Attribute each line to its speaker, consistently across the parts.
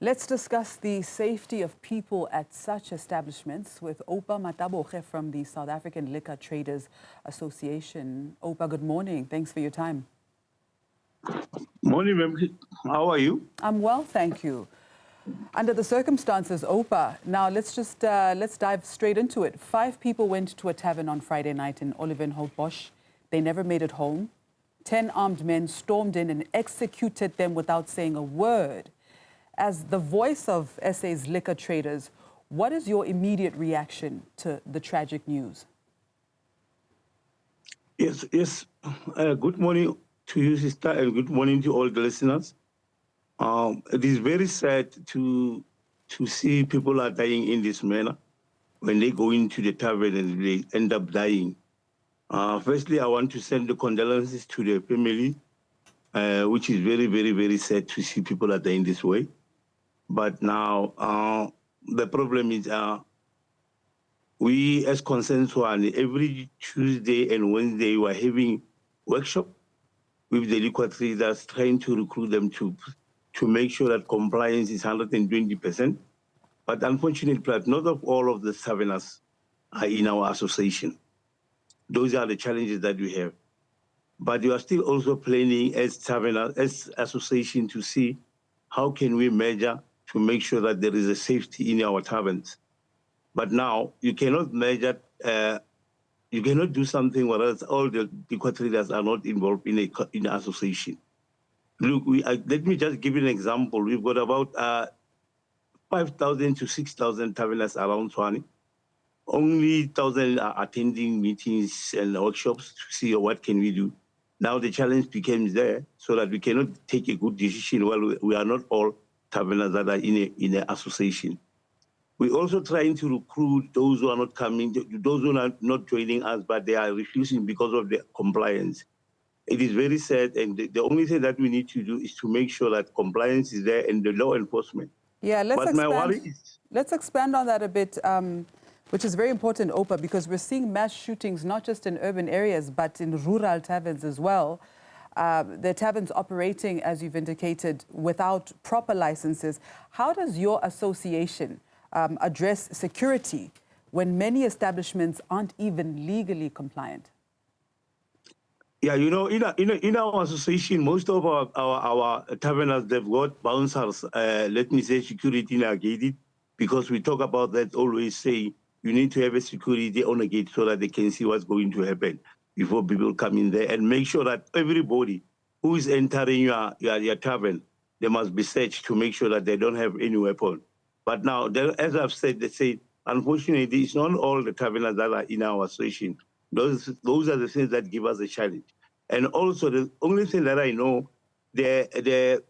Speaker 1: Let's discuss the safety of people at such establishments with Opa Mataboge from the South African Liquor Traders Association. Opa, good morning. Thanks for your time.
Speaker 2: Morning, ma'am. How are you?
Speaker 1: I'm well, thank you. Under the circumstances, Opa, now let's dive straight into it. 5 people went to a tavern on Friday night in Olivenhoek. They never made it home. 10 armed men stormed in and executed them without saying a word. As the voice of SA's liquor traders, what is your immediate reaction to the tragic news?
Speaker 2: Yes. Good morning to you, sister, and good morning to all the listeners. It is very sad to see people are dying in this manner when they go into the tavern and they end up dying. Firstly, I want to send the condolences to the family, which is very, very, very sad to see people are dying this way. But now the problem is we as Consensus One, every Tuesday and Wednesday we're having workshop with the liquor traders, trying to recruit them to make sure that compliance is 120%. But unfortunately, not all of the taverners are in our association. Those are the challenges that we have. But we are still also planning as taverners, as association, to see how can we measure to make sure that there is a safety in our taverns. But now you cannot measure, you cannot do something whereas all the liquor traders are not involved in an association. Look, let me just give you an example. We've got about 5,000 to 6,000 taverners around Tshwane. Only 1,000 are attending meetings and workshops to see what can we do. Now the challenge becomes there so that we cannot take a good decision. Well, we are not all taverners that are in an association. We're also trying to recruit those who are not coming, those who are not joining us, but they are refusing because of the compliance. It is very sad, and the only thing that we need to do is to make sure that compliance is there and the law enforcement.
Speaker 1: Yeah, let's expand on that a bit, which is very important, Opa, because we're seeing mass shootings not just in urban areas, but in rural taverns as well. The taverns operating, as you've indicated, without proper licenses. How does your association address security when many establishments aren't even legally compliant?
Speaker 2: Yeah, you know, in our association, most of our taverners, they've got bouncers, let me say security in our gate, because we talk about that always say you need to have a security on the gate so that they can see what's going to happen before people come in there, and make sure that everybody who is entering your tavern, they must be searched to make sure that they don't have any weapon. But now, as I've said, they say, unfortunately, it's not all the taverners that are in our association. Those are the things that give us a challenge. And also, the only thing that I know, the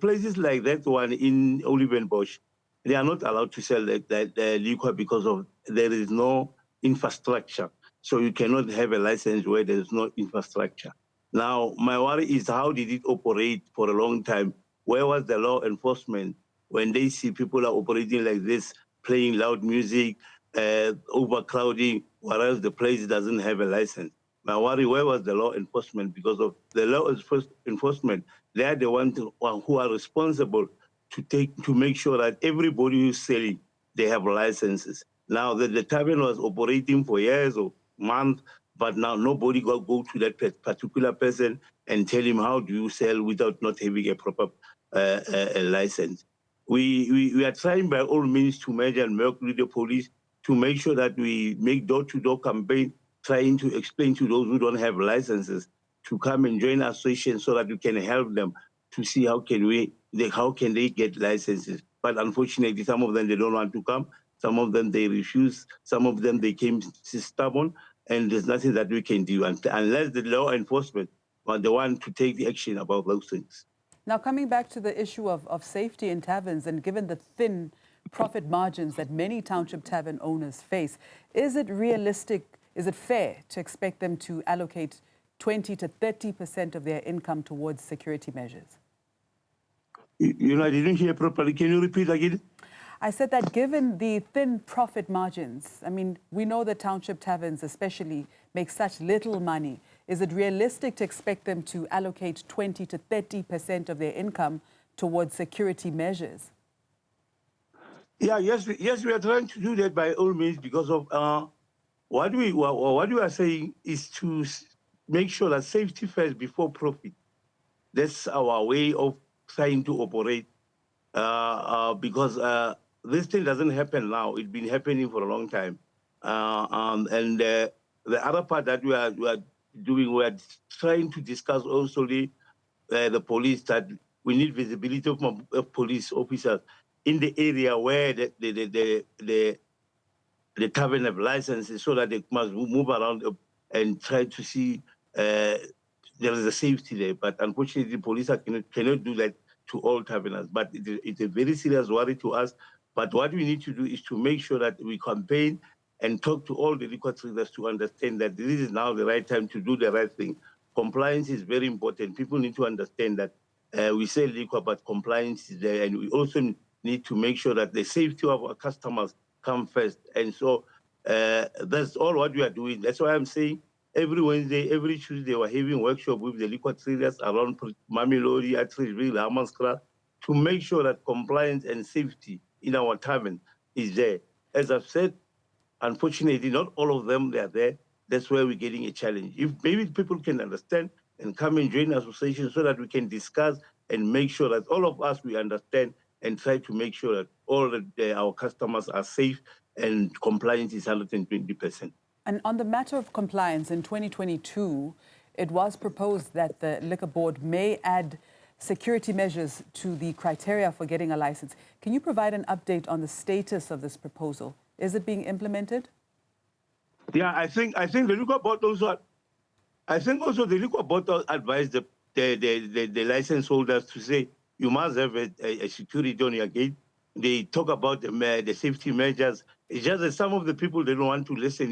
Speaker 2: places like that one in Olivenhoek, they are not allowed to sell the liquor because of there is no infrastructure. So you cannot have a license where there is no infrastructure. Now, my worry is how did it operate for a long time? Where was the law enforcement when they see people are operating like this, playing loud music, overcrowding, whereas the place doesn't have a license? My worry, where was the law enforcement? Because of the law enforcement, they are the ones who are responsible to make sure that everybody who's selling, they have licenses. Now that the tavern was operating for years or months, but now nobody go to that particular person and tell him how do you sell without not having a proper license. We are trying by all means to measure and work with the police to make sure that we make door-to-door campaign, trying to explain to those who don't have licenses to come and join associations so that we can help them to see how can they get licenses. But unfortunately, some of them, they don't want to come. Some of them, they refuse. Some of them, they came stubborn. And there's nothing that we can do unless the law enforcement are the one to take the action about those things.
Speaker 1: Now, coming back to the issue of safety in taverns, and given the thin profit margins that many township tavern owners face, is it realistic, is it fair to expect them to allocate 20 to 30% of their income towards security measures?
Speaker 2: You know, I didn't hear properly. Can you repeat again?
Speaker 1: I said that given the thin profit margins, I mean, we know that township taverns especially make such little money. Is it realistic to expect them to allocate 20 to 30% of their income towards security measures?
Speaker 2: Yeah, yes, we are trying to do that by all means because of what we are saying is to make sure that safety first before profit. That's our way of trying to operate because this thing doesn't happen now. It's been happening for a long time. And the other part that we are doing, we are trying to discuss also the police that we need visibility of police officers in the area where the tavern have licenses so that they must move around and try to see there is a safety there. But unfortunately, police cannot do that to all taverners. But it's a very serious worry to us. But what we need to do is to make sure that we campaign and talk to all the liquor traders to understand that this is now the right time to do the right thing. Compliance is very important. People need to understand that we sell liquor, but compliance is there. And we also need to make sure that the safety of our customers come first. And so that's all what we are doing. That's why I'm saying every Wednesday, every Tuesday, we're having workshop with the liquor traders around Mamelodi, Atteridgeville, Hammanskraal, to make sure that compliance and safety in our tavern is there. As I've said, unfortunately, not all of them are there. That's where we're getting a challenge. If maybe people can understand and come and join the association so that we can discuss and make sure that all of us, we understand and try to make sure that all our customers are safe and compliance is 120%.
Speaker 1: And on the matter of compliance, in 2022, it was proposed that the Liquor Board may add security measures to the criteria for getting a license. Can you provide an update on the status of this proposal? Is it being implemented?
Speaker 2: Yeah, I think the Liquor Board also. I think also the Liquor Board advised the license holders to say you must have a security on your gate. They talk about the safety measures. It's just that some of the people, they don't want to listen,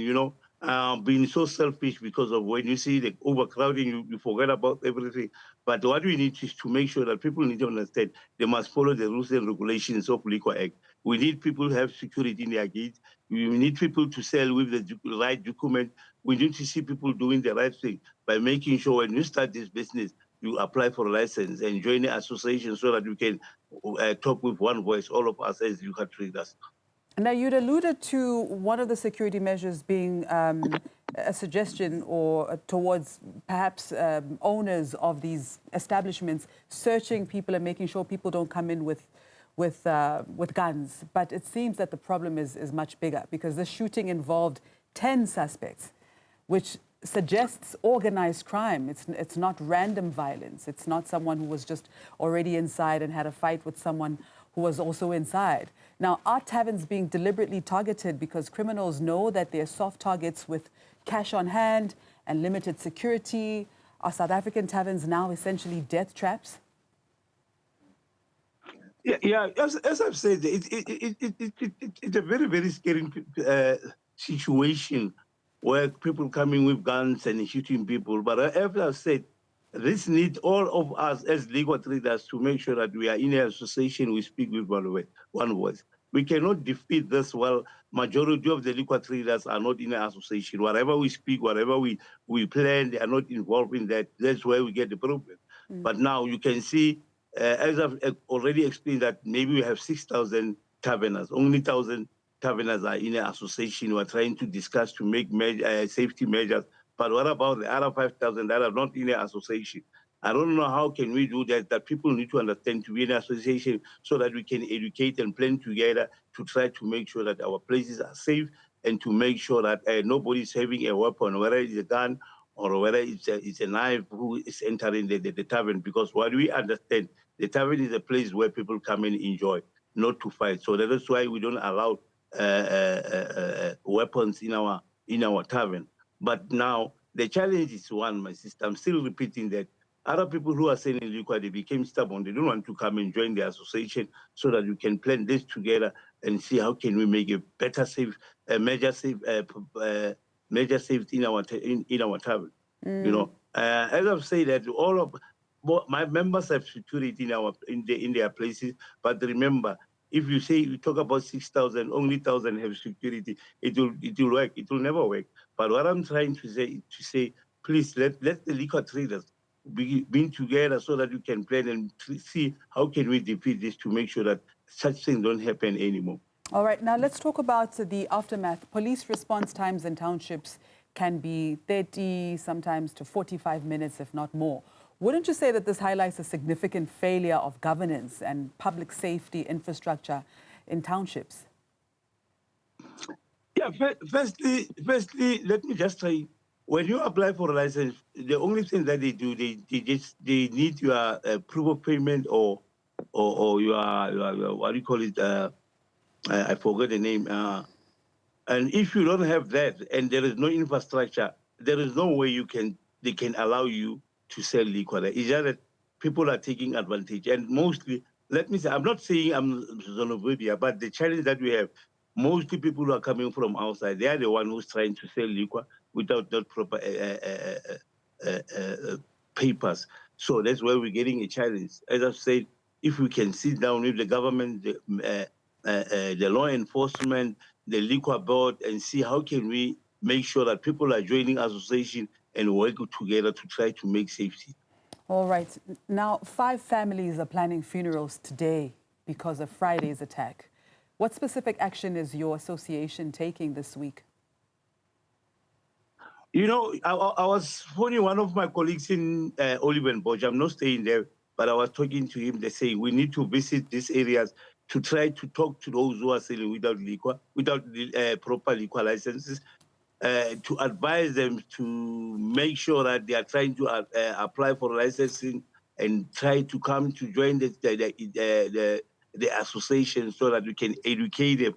Speaker 2: being so selfish because of when you see the overcrowding, you forget about everything. But what we need is to make sure that people need to understand they must follow the rules and regulations of Liquor Act. We need people to have security in their gates. We need people to sell with the right document. We need to see people doing the right thing by making sure when you start this business, you apply for a license and join an association so that we can talk with one voice, all of us as liquor traders.
Speaker 1: Now, you'd alluded to one of the security measures being a suggestion or towards perhaps owners of these establishments searching people and making sure people don't come in with guns. But it seems that the problem is much bigger because the shooting involved 10 suspects, which suggests organized crime. It's not random violence. It's not someone who was just already inside and had a fight with someone who was also inside. Now, are taverns being deliberately targeted because criminals know that they're soft targets with cash on hand and limited security? Are South African taverns now essentially death traps?
Speaker 2: Yeah. As I've said, it's a very, very scary situation where people coming with guns and shooting people. But as I've said, this needs all of us as legal traders to make sure that we are in an association, we speak with one voice. We cannot defeat this while majority of the liquor traders are not in an association. Whatever we speak, whatever we plan, they are not involved in that. That's where we get the problem. But now you can see, as I've already explained, that maybe we have 6,000 taverners. Only 1,000 taverners are in an association. We're trying to discuss to make safety measures. But what about the other 5,000 that are not in an association? I don't know how can we do that people need to understand to be in an association so that we can educate and plan together to try to make sure that our places are safe and to make sure that nobody's having a weapon, whether it's a gun or whether it's a knife who is entering the tavern. Because what we understand, the tavern is a place where people come and enjoy, not to fight. So that is why we don't allow weapons in our tavern. But now the challenge is one, my sister. I'm still repeating that other people who are selling liquor, they became stubborn. They don't want to come and join the association so that we can plan this together and see how can we make a better major safety in our tavern. As I've said, that all of my members have security in their places. But remember, if you talk about 6,000, only 1,000 have security, it will work. It will never work. But what I'm trying to say, please let the liquor traders be together so that we can plan and see how can we defeat this to make sure that such things don't happen anymore.
Speaker 1: All right, now let's talk about the aftermath. Police response times in townships can be 30, sometimes to 45 minutes, if not more. Wouldn't you say that this highlights a significant failure of governance and public safety infrastructure in townships?
Speaker 2: Yeah, firstly, let me just say, when you apply for a license, the only thing that they do, they need your proof of payment or your what do you call it? I forgot the name. And if you don't have that and there is no infrastructure, there is no way they can allow you to sell liquor. It's just that people are taking advantage. And mostly, let me say, I'm not saying I'm xenophobia, but the challenge that we have, mostly people who are coming from outside, they are the one who's trying to sell liquor without that proper papers. So that's where we're getting a challenge. As I've said, if we can sit down with the government, the law enforcement, the liquor board, and see how can we make sure that people are joining association and work together to try to make safety.
Speaker 1: All right. Now, 5 families are planning funerals today because of Friday's attack. What specific action is your association taking this week?
Speaker 2: You know, I was phoning one of my colleagues in Olivenborg. I'm not staying there, but I was talking to him. They say we need to visit these areas to try to talk to those who are selling without liquor, without proper liquor licenses, to advise them to make sure that they are trying to apply for licensing and try to come to join the association so that we can educate them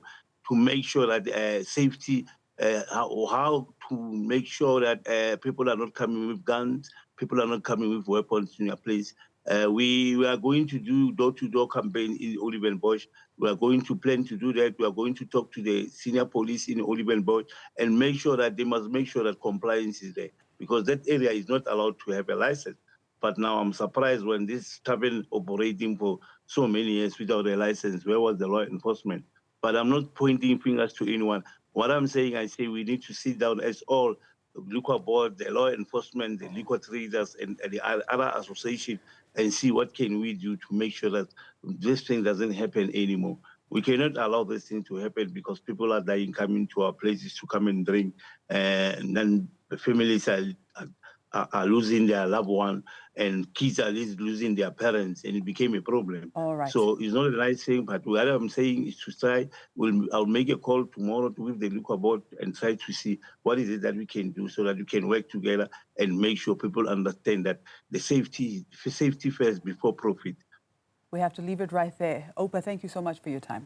Speaker 2: to make sure that safety, how to make sure that people are not coming with guns, people are not coming with weapons in your place. We are going to do door-to-door campaign in Olivenborg. We are going to plan to do that. We are going to talk to the senior police in Olivenborg and make sure that they must make sure that compliance is there, because that area is not allowed to have a license. But now I'm surprised when this tavern operating for so many years without a license, where was the law enforcement? But I'm not pointing fingers to anyone. What I'm saying, I say we need to sit down as all the liquor board, the law enforcement, the liquor traders, and the other association, and see what can we do to make sure that this thing doesn't happen anymore. We cannot allow this thing to happen because people are dying coming to our places to come and drink, and then the families are losing their loved one, and kids are losing their parents, and it became a problem.
Speaker 1: All right.
Speaker 2: So it's not a nice thing, but what I'm saying is to try, I'll make a call tomorrow with the liquor board and try to see what is it that we can do so that we can work together and make sure people understand that the safety first before profit.
Speaker 1: We have to leave it right there. Opa, thank you so much for your time.